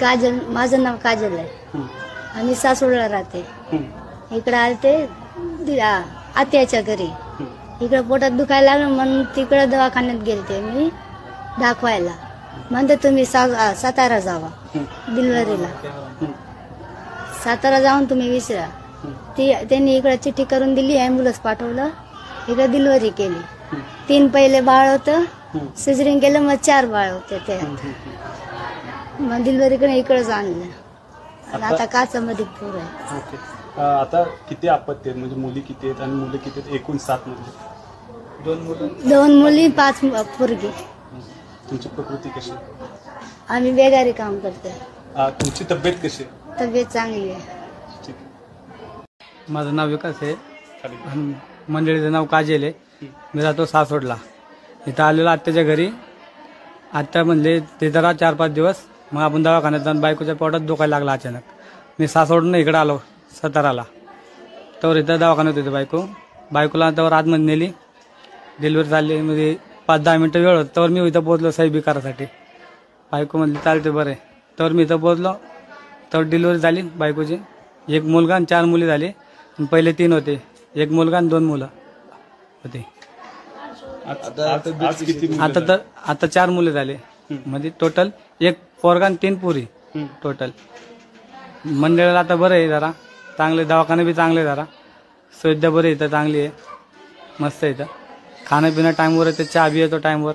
काजल, माझं नाव काजल आहे आणि सासवडला राहते. इकडे आलते आत्याच्या घरी. इकडे पोटात दुखायला लागलं म्हणून तिकडे दवाखान्यात गेलते मी दाखवायला. म्हणते तुम्ही सातारा जावा डिलिव्हरीला. सातारा जाऊन तुम्ही विचारा. त्यांनी इकडे चिठ्ठी करून दिली, ॲम्ब्युलन्स पाठवलं, इकडे डिलिव्हरी केली. 3 पहिले बाळ होतं, सिजरिंग केलं, मग 4 बाळ होते. ते मग डिलिव्हरीकडे इकडेच आणलं. आता काचामध्ये पूर आहे. आता किती आपत्ती आहेत, म्हणजे मुली किती आहेत आणि मुलं किती आहेत? एकूण 7 मुली. 2 मुली 5 पोरगी. तुमची प्रकृती कशी? आम्ही बेगारी काम करतो. तुमची तब्येत कशी? तब्येत चांगली आहे. ठीक. माझं नाव विकास आहे, मंडळीचं नाव काजल आहे. मी राहतो सासवडला. इथं आलेलो आत्याच्या घरी. आत्या म्हणले ते जरा 4-5 दिवस, मग आपण दवाखान्यात जाऊन बायकोच्या पोटात दुखायला लागला अचानक. मी सासवडनं इकडं आलो साताराला. तर इथं दवाखान्यात होते बायकोला त्यावर आतमध्ये नेली. डिलिव्हरी झाली, म्हणजे 5-10 मिनटं वेळ होतं. तर मी इथं पोहोचलो सही करायसाठी. बायको म्हणली चालते बरं आहे. तर मी इथं पोहोचलो. तर डिलिव्हरी झाली बायकोची. 1 मुलगा आणि 4 मुली झाली. पहिले 3 होते, 1 मुलगा आणि 2 मुलं होते. आता 4 मुले झाले. म्हणजे टोटल 1 पोरगा आणि 3 पुरी टोटल. मंडळाला आता बरं आहे, जरा चांगले, दवाखाने बी चांगले, जरा सुविधा बरी इथं चांगली आहे, मस्त आहे. इथं खाणं पिणं टाईमवर येतं, चहा बी येतो टाईमवर.